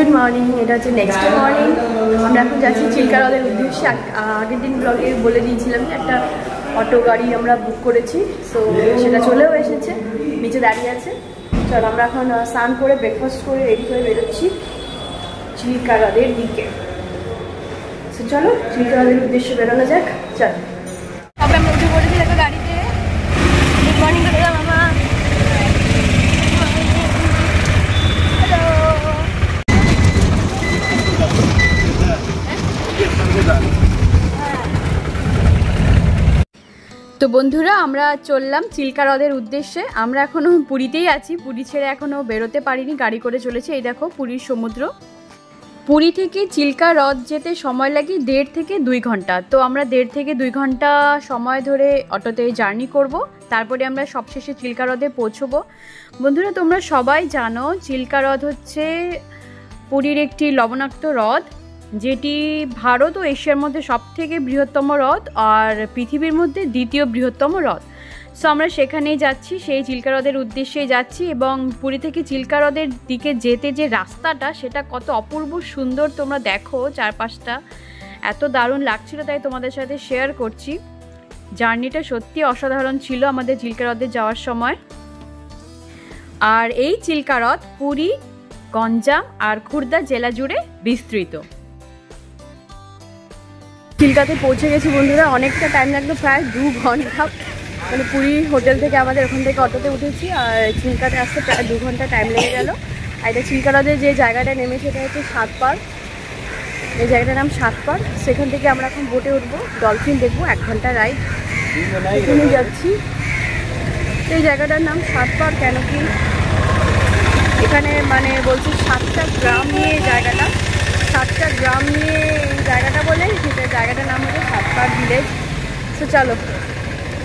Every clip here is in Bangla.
গুড মর্নিং, এটা হচ্ছে নেক্সট মর্নিং। আমরা এখন যাচ্ছি চিল্কা হ্রদের উদ্দেশ্যে। আগের দিন ব্লগে বলে দিয়েছিলাম যে একটা অটো গাড়ি আমরা বুক করেছি, সো সেটা চলেও এসেছে, নিচে দাঁড়িয়ে আছে। চলো আমরা এখন স্নান করে ব্রেকফাস্ট করে রেডি হয়ে বেরোচ্ছি চিল্কা হ্রদের দিকে। সো চলো চিল্কা হ্রদের উদ্দেশ্যে বেরোনো যাক। চলো তবে আমরা উঠে পড়েছি দেখো গাড়িতে। গুড মর্নিং দাদা মামা। তো বন্ধুরা আমরা চললাম চিল্কা হ্রদের উদ্দেশ্যে। আমরা এখনও পুরীতেই আছি, পুরী ছেড়ে এখনও বেরোতে পারিনি, গাড়ি করে চলেছে। এই দেখো পুরীর সমুদ্র। পুরী থেকে চিল্কা হ্রদ যেতে সময় লাগে 1.5 থেকে 2 ঘন্টা। তো আমরা 1.5 থেকে 2 ঘন্টা সময় ধরে অটোতে জার্নি করব, তারপরে আমরা সবশেষে চিল্কা হ্রদে পৌঁছবো। বন্ধুরা তোমরা সবাই জানো চিল্কা হ্রদ হচ্ছে পুরীর একটি লবণাক্ত হ্রদ, যেটি ভারত ও এশিয়ার মধ্যে সবথেকে বৃহত্তম হ্রদ আর পৃথিবীর মধ্যে দ্বিতীয় বৃহত্তম হ্রদ। সো আমরা সেখানেই যাচ্ছি, সেই চিল্কা হ্রদের উদ্দেশ্যেই যাচ্ছি। এবং পুরী থেকে চিল্কা হ্রদের দিকে যেতে যে রাস্তাটা, সেটা কত অপূর্ব সুন্দর তোমরা দেখো, চারপাশটা এত দারুণ লাগছিল, তাই তোমাদের সাথে শেয়ার করছি। জার্নিটা সত্যি অসাধারণ ছিল আমাদের চিল্কা হ্রদে যাওয়ার সময়। আর এই চিল্কা হ্রদ পুরী, গঞ্জাম আর খুর্দা জেলা জুড়ে বিস্তৃত। চিল্কাতে পৌঁছে গেছি বন্ধুরা, অনেকটা টাইম লাগলো, প্রায় 2 ঘন্টা। মানে পুরী হোটেল থেকে আমাদের ওখান থেকে অটোতে উঠেছি, আর চিল্কাতে আসতে প্রায় 2 ঘন্টা টাইম লেগে গেল। আর এটা চিল্কা হ্রদে যে জায়গাটা নেমেছে এটা হচ্ছে সাতপাড়, এই জায়গাটার নাম সাতপাড়। সেখান থেকে আমরা এখন বোটে উঠবো, ডলফিন দেখবো, 1 ঘন্টা রাইড। এখানে যাচ্ছি। এই জায়গাটার নাম সাতপাড় কেন কি এখানে মানে বলছি 7টা গ্রাম নিয়ে জায়গাটা, 7টা গ্রাম নিয়ে এই জায়গাটা বলে, সেটা জায়গাটার নাম হচ্ছে সাতপাড় ভিলেজ। তো চলো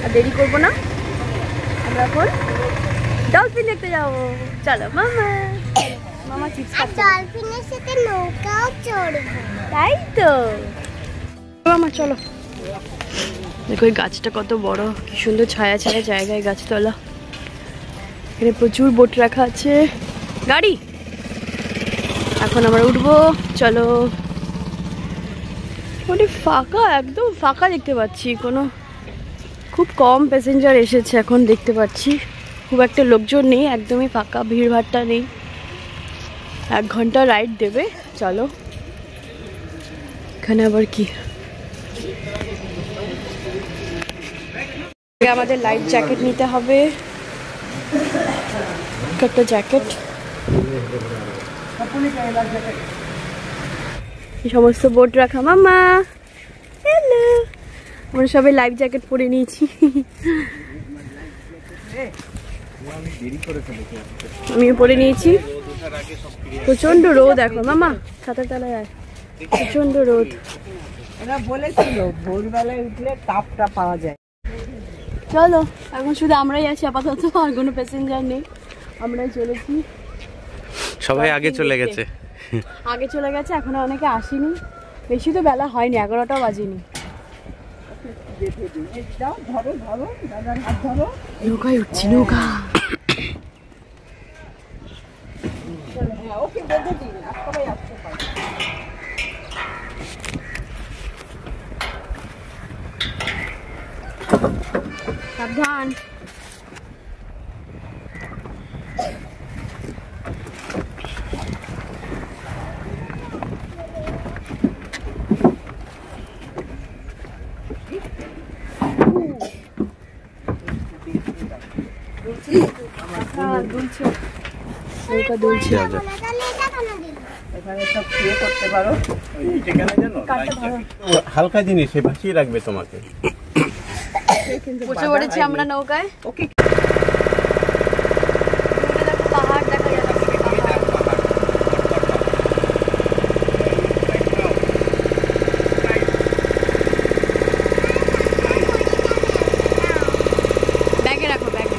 আর দেরি করবো না, আমরা এখন ডলফিন দেখতে যাবো। চলো মামা, মামা চিপস খাচ্ছে, ডলফিনের সাথে নৌকাও চড়বো, তাই তো মামা চলো। দেখো এই গাছটা কত বড়, কি সুন্দর ছায়া ছায়া জায়গায় গাছতলা। এখানে প্রচুর বোট রাখা আছে, গাড়ি। এখন আমরা উঠবো, চলো। ওটা ফাঁকা, একদম ফাঁকা দেখতে পাচ্ছি, কোনো খুব কম প্যাসেঞ্জার এসেছে এখন দেখতে পাচ্ছি, খুব একটা লোকজন নেই, একদমই ফাঁকা, ভিড়ভাড়টা নেই। 1 ঘন্টা রাইড দেবে, চলো। এখানে আবার কি, আমাদের লাইফ জ্যাকেট নিতে হবে, একটা জ্যাকেট। সমস্ত বোট রাখা। মামা হ্যালো, আমরা সবাই লাইফ জ্যাকেট পরে নিয়েছি। আমিও পরে নিয়েছি। প্রচন্ড রোদ এখন মামা, ছাতার তলায় আয়, প্রচন্ড রোদ। ওরা বলেছিল ভোরবেলায় উঠলে তাপটা পাওয়া যায়। চলো এখন শুধু আমরাই আছি আপাতত, আর কোনো প্যাসেঞ্জার নেই, আমরাই চলেছি। সবাই আগে চলে গেছে, আগে চলে গেছে, এখনো অনেকে আসেনি, বেশি তো বেলা হয়নি, 11টাও বাজেনি। ধরো ধরো দাদার হাত ধরো, নৌকায় উঠছি, নৌকা। ওকে বেঁধে দিন, সবাই আসতে পারে। সাবধান। হালকা জিনিস ভাসিয়ে রাখবে তোমাকে। বসে পড়েছি আমরা নৌকায়। ওকে, পাহাড় দেখা যাচ্ছে। ব্যাগে রাখো, ব্যাগে।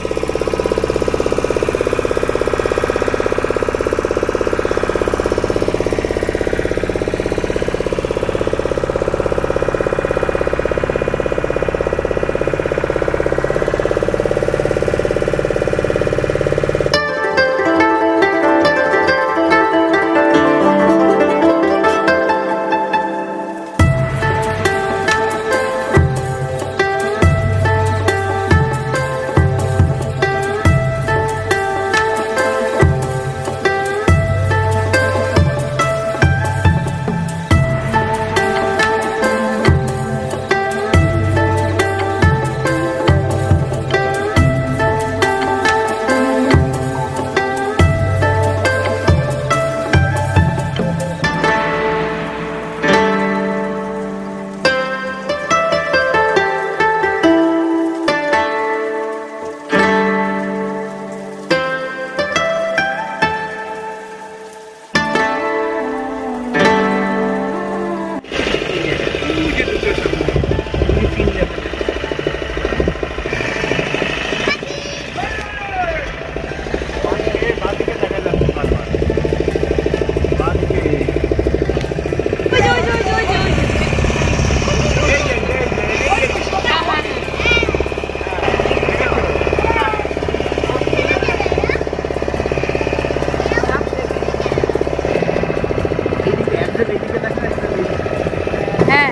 হ্যাঁ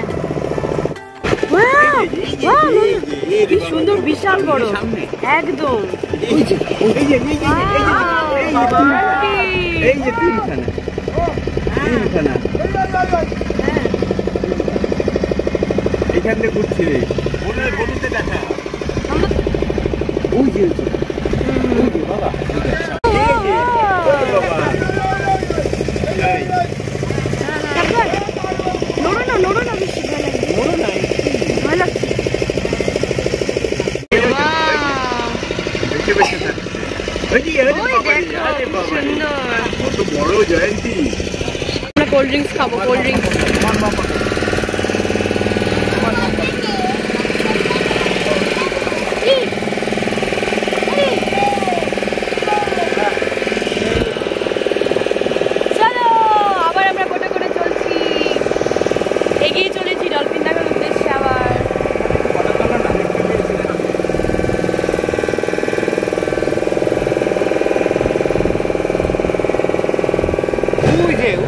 কি সুন্দর, বিশাল বড় একদম। এই যে তিনখানা এখান থেকে ঘুরছি রে, বলুতে দেখা ওই যে বাবা নড়ো না বেশি, ভয় লাগছে। বড় জয়ন্তী। আমরা কোল্ড ড্রিঙ্কস খাবো, কোল্ড ড্রিঙ্কস। চলো আবার আমরা বোটে করে চলছি, এগিয়ে চলেছি ডলফিন দেখার উদ্দেশ্যে আবার।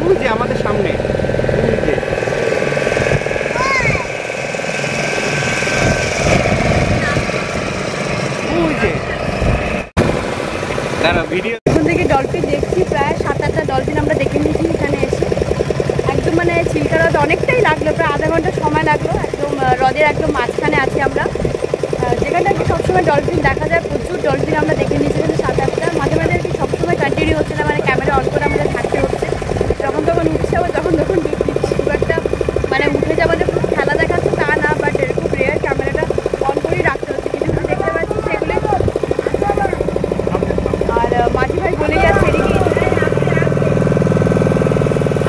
ওই যে আমাদের সামনে ভিডিও। এখন থেকে ডলফিন দেখছি, প্রায় 7-8টা ডলফিন আমরা দেখে নিয়েছি এখানে এসে। একদম মানে চিল্কা হ্রদ অনেকটাই লাগলো, প্রায় আধা ঘন্টা সময় লাগলো। একদম হ্রদের একদম মাঝখানে আছি আমরা, যেখানটা আর কি সবসময় ডলফিন দেখা যায়। প্রচুর ডলফিন আমরা দেখে নিয়েছি এখানে 7-8টা। মাঝে মাঝে আর কি সবসময় কন্টিনিউ হচ্ছে না, মানে ক্যামেরা অন করে আমাদের থাকতে হচ্ছে। যখন তখন উঠছে আবার যখন তখন ডিপ দিচ্ছি। খুব একটা মানে উঠে যাওয়া যে খুব খেলা দেখাচ্ছে তা না, বাট এরকম রেয়ার ক্যামেরাটা অন করেই রাখতে হচ্ছে। কিছু কিছু দেখতে পাচ্ছি সেগুলোই। আর মাঝি ভাই বলে যাচ্ছে এদিকে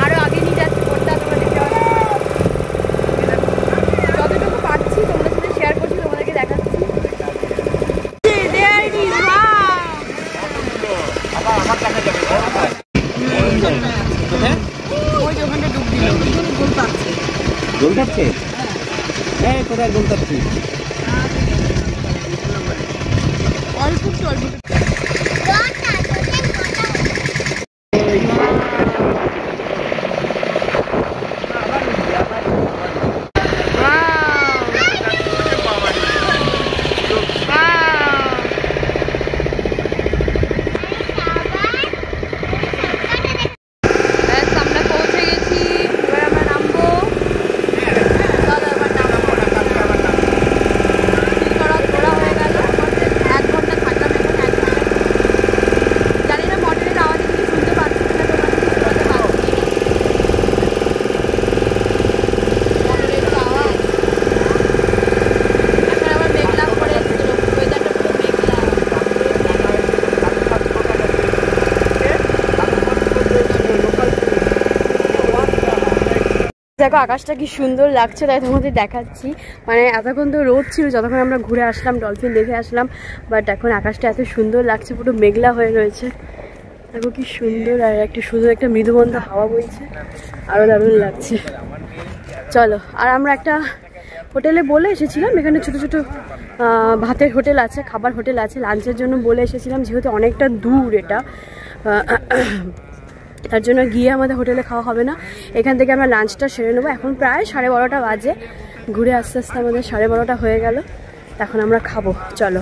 আরো আগে নিয়ে যাচ্ছে বোটটা, তোমরা দেখতে পাচ্ছ। যতটুকু পাচ্ছি তোমাদের সাথে শেয়ার করছি, তোমাদেরকে দেখাচ্ছি। ওই যে ওখানটা ডুব দিল, গোল কাটছে। হ্যাঁ কোথায় গোল কাটছি? অল্প একটু অল্প একটু। আমরা পৌঁছে গেছি, এবার আমরা নামবো। চলো এবার নামবো। ঘোরা হয়ে গেল, 1 ঘন্টা থাকলাম এখন। 1 ঘন্টা জানি না মডেলের আওয়াজ কি শুনতে পাচ্ছি কিনা, তোমরা কি শুনতে পাচ্ছি? মডেলের আওয়াজ এখন আবার মেঘলা করে এসেছিল, ওয়েদারটা পুরো মেঘলা। দেখো আকাশটা কি সুন্দর লাগছে, তাই তোমাদের দেখাচ্ছি। মানে এতক্ষণ তো রোদ ছিল যতক্ষণ আমরা ঘুরে আসলাম, ডলফিন দেখে আসলাম, বাট এখন আকাশটা এত সুন্দর লাগছে, পুরো মেঘলা হয়ে রয়েছে। দেখো কি সুন্দর, আর একটা সুন্দর একটা মৃদুমন্দ হাওয়া বইছে, আরও দারুণ লাগছে। চলো, আর আমরা একটা হোটেলে বলে এসেছিলাম, এখানে ছোটো ছোটো ভাতের হোটেল আছে, খাবার হোটেল আছে, লাঞ্চের জন্য বলে এসেছিলাম। যেহেতু অনেকটা দূর এটা, তার জন্য গিয়ে আমাদের হোটেলে খাওয়া হবে না, এখান থেকে আমরা লাঞ্চটা সেরে নেবো। এখন প্রায় 12:30 বাজে, ঘুরে আস্তে আস্তে আমাদের 12:30 হয়ে গেল। এখন আমরা খাবো। চলো,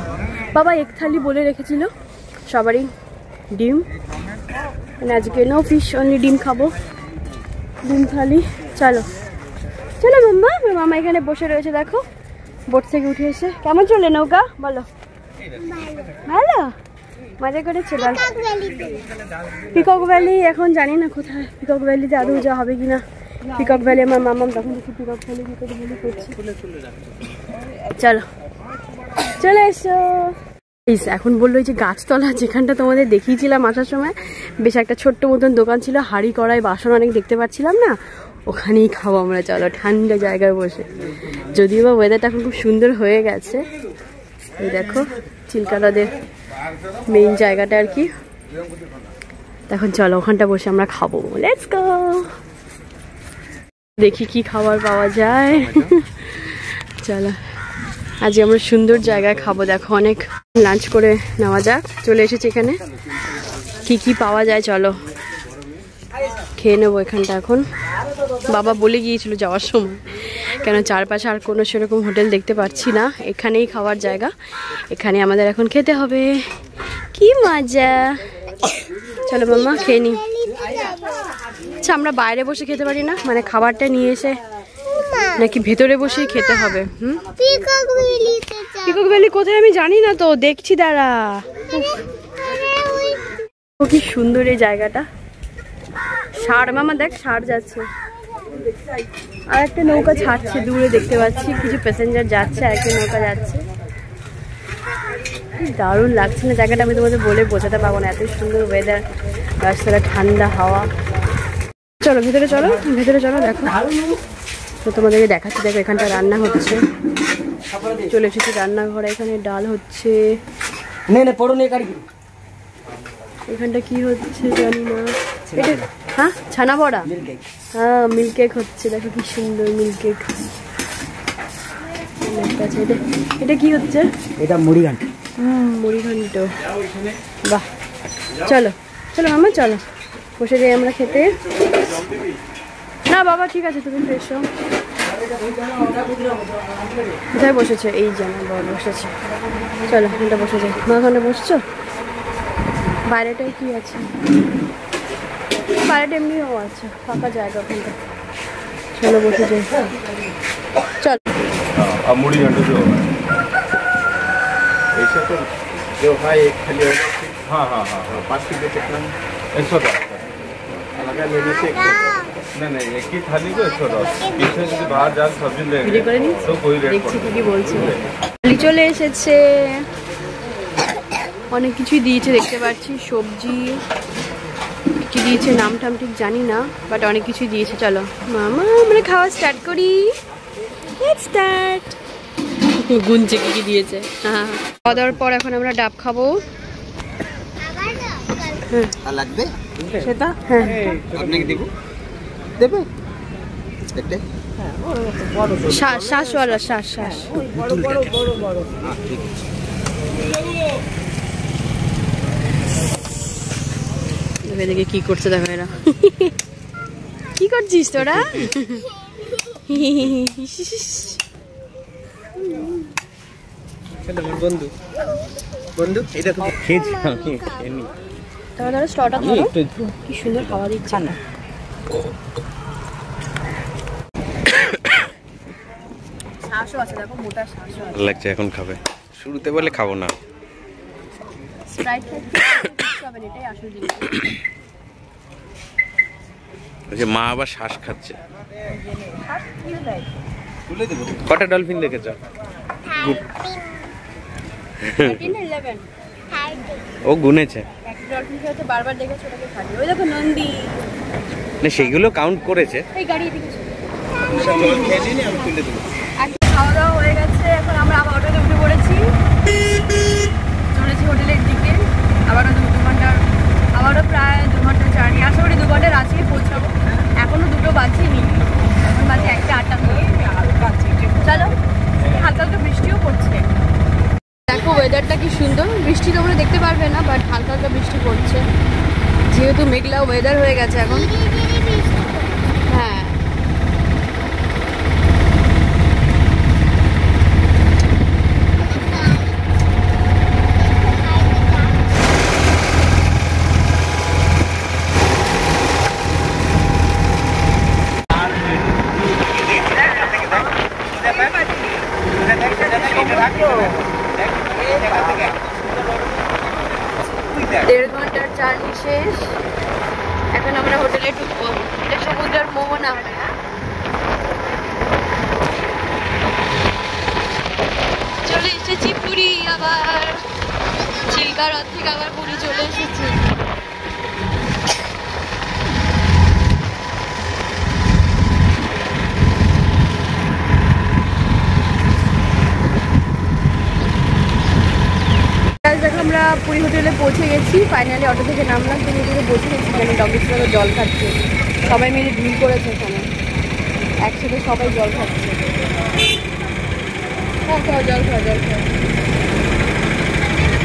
বাবা 1 থালি বলে রেখেছিল সবারই ডিম, মানে আজকে নো ফিশ, অনলি ডিম খাবো, ডিম থালি। চলো চলো মাম্মা, মামা এখানে বসে রয়েছে, দেখো বোট থেকে উঠে এসে। কেমন চলে নৌকা বলো? ভালো, মজা করেছে। পিকক ভ্যালি এখন জানি না কোথায়, পিকক ভ্যালিতে আদৌ যাওয়া হবে কিনা। পিকক ভ্যালি আমার মামাম তখন দেখি পিকক ভ্যালি করছি। চলো চলে এসো। এখন বললো যে গাছতলা, যেখানটা তোমাদের দেখিয়েছিলাম আসার সময়, বেশ একটা ছোট্ট মতন দোকান ছিল, হাঁড়ি কড়াই বাসন অনেক দেখতে পাচ্ছিলাম না, ওখানেই খাবো আমরা। চলো, ঠান্ডা জায়গায় বসে, যদিও বা ওয়েদারটা এখন খুব সুন্দর হয়ে গেছে। এই দেখো চিল্কা হ্রদের মেইন জায়গাটা আর কি। এখন চলো ওখানটা বসে আমরা খাবো। লেটস গো, দেখি কি খাবার পাওয়া যায়। চলো, আজকে আমরা সুন্দর জায়গায় খাবো। দেখো অনেক লাঞ্চ করে নেওয়া যাক, চলে এসেছি এখানে, কি কি পাওয়া যায় চলো খেয়ে নেবো এখানটা এখন। বাবা বলে গিয়েছিল যাওয়ার সময়, কেন চারপাশে আর কোনো সেরকম হোটেল দেখতে পাচ্ছি না, এখানেই খাওয়ার জায়গা, এখানে আমাদের এখন খেতে হবে। কি মজা, চলো মাম্মা খেয়ে নি। আচ্ছা আমরা বাইরে বসে খেতে পারি না, মানে খাবারটা নিয়ে এসে, নাকি ভেতরে বসেই খেতে হবে? পিকক ভ্যালি কোথায় আমি জানি না তো, দেখছি দাঁড়া। কি সুন্দর এই জায়গাটা, ষাঁড় মামা দেখ, ষাঁড় যাচ্ছে, আর একটা নৌকা ছাড়ছে দূরে দেখতে পাচ্ছি, কিছু প্যাসেঞ্জার যাচ্ছে, আর একটা নৌকা যাচ্ছে। দারুণ লাগছে না জায়গাটা, আমি তোমাদের বলে বোঝাতে পারবো না, এত সুন্দর ওয়েদার, রাস্তাটা ঠান্ডা হাওয়া। চলো ভেতরে চলো, ভেতরে চলো, দেখো তো তোমাদেরকে দেখাচ্ছি। দেখো এখানটা রান্না হচ্ছে, চলে এসেছি রান্নাঘরে, এখানে ডাল হচ্ছে, এখানটা কি হচ্ছে জানি না, এটা হ্যাঁ ছানা বড়া, হ্যাঁ মিল্ক কেক হচ্ছে, দেখো কি সুন্দর মিল্ক কেক। এটা কি হচ্ছে? এটা মুড়ি ঘন্ট। মুড়ি ঘন্ট, বাহ। চলো চলো মামা চলো, বসে যাই আমরা খেতে। না বাবা ঠিক আছে, তুমি ফ্রেশ হও। কোথায় বসেছে? এই যে আমার বর বসেছে, চলো ওখানটা বসে যাই। মা ওখানে বসছো? বাইরেটায় কি আছে? বাইরেটা এমনিও আছে, ফাঁকা জায়গা ওখানটা, চলো বসে যাই। চল मुड़ी घंटे जो ऐसे तो जो है एक खाली होगा। हाँ हाँ हाँ हाँ 5 किलो चटना 110 अलग लेने से नहीं एक ही थाली को 110। पीछे से बाहर जाल सब्जी ले तो कोई रेट দেখছি কি বলছে। চলে এসেছে, অনেক কিছুই দিয়েছে দেখতে পাচ্ছি, সবজি কি দিয়েছে নাম টাম ঠিক জানি না, বাট অনেক কিছুই দিয়েছে। চলো মামা আমরা খাওয়া স্টার্ট করি, লেটস স্টার্ট। গুনছে কি কি দিয়েছে। হ্যাঁ খাওয়া দাওয়ার পর এখন আমরা ডাব খাবো। আর লাগবে সেটা হ্যাঁ আপনাকে দেব, দেবে দেখতে শ্বাসওয়ালা শ্বাস শ্বাস। দেখে কি করছে দেখো এরা, কি করছিস তোরা? বন্ধু বন্ধু এটা তো খেয়েছি আমি। তাহলে ধরো স্টটা ধরো, কি সুন্দর খাওয়া দিচ্ছে না। শ্বাসও আছে দেখো, মোটা শ্বাসও আছে। লাগছে এখন খাবে, শুরুতে বলে খাবো না। স্প্রাইট খাবে না, এটাই আসল জিনিস। যে মা আবার শ্বাস খাচ্ছে। কটা ডলফিন দেখেছ? 11 ও গুনেছে, একটা ডলফিন খেতে বারবার দেখেছো, ওটাকে খাবে। ওই দেখো নন্দী, না সেগুলো কাউন্ট করেছে। এই গাড়ি দেখেছো। খেয়ে নিয়ে আমি তুলে দেবো। একটা খাওয়া দাওয়া হয়ে গেছে, এখন আমরা আবার অটোতে উঠে পড়েছি, চলেছি হোটেলের দিকে। আবারও 2 ঘন্টার, আবারও প্রায় 2 ঘন্টার জার্নি, আশা করি 2 ঘন্টার আজকে পৌঁছাবো। এখনো 2টো বাজেনি, এখন বাজে 1:08। চলো, হালকা হালকা বৃষ্টিও পড়ছে, দেখো ওয়েদারটা কি সুন্দর। বৃষ্টি তোমরা দেখতে পারবে না, বাট হালকা হালকা বৃষ্টি পড়ছে, যেহেতু মেঘলা ওয়েদার হয়ে গেছে এখন। হ্যাঁ দেড় ঘন্টার জার্নি শেষ, এখন আমরা হোটেলে ঢুকবো। এটা সমুদ্রের মোহনা। চলে এসেছি পুরী, আবার চিল্কা হ্রদ থেকে আবার পুরী চলে এসেছি। দেখো আমরা পুরী হোটেলে পৌঁছে গেছি, ফাইনালি অটো থেকে নামলাম, তুমি এদিকে বসে গেছি, যেন ডগিস জল খাচ্ছে, সবাই মিলে ভিড় করেছে এখানে, একসাথে সবাই জল খাচ্ছে। খাও খাও জল খাও, জল খাও,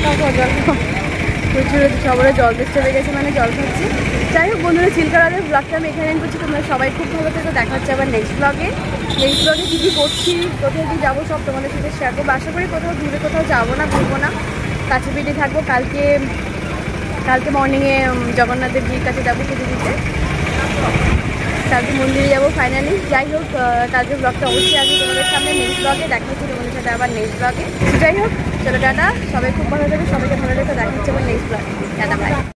খাও খাও জল খাও। প্রচুর সবারও জল তেষ্টা পেয়ে গেছে, মানে জল খাচ্ছি। যাই হোক বন্ধুরা, চিল্কারাদের ব্লগটা আমি এখানে এন্ড করছি। তোমরা সবাই খুব ভালো থেকো, দেখা হচ্ছে আবার নেক্সট ব্লগে। নেক্সট ব্লগে কী কী করছি, কোথাও কী যাবো সব তোমাদের সাথে শেয়ার করবো। আশা করি কোথাও দূরে কোথাও যাবো না, ঘুরবো না, কাছে পিঠে থাকবো। কালকে মর্নিংয়ে জগন্নাথ দেবজির কাছে যাবো পুজো দিতে, কালকে মন্দিরে যাবো ফাইনালি। যাই হোক, কালকে ব্লগটা অবশ্যই আসবে তোমাদের সামনে। নেক্সট ব্লগে দেখা হচ্ছে তোমাদের সাথে আবার নেক্সট ব্লগে। যাই হোক, চলো টাটা, সবাই খুব ভালো থাকবে, সবাইকে ভালো রেখে দেখা হচ্ছে আবার নেক্সট ব্লগে। টাটা, বাই।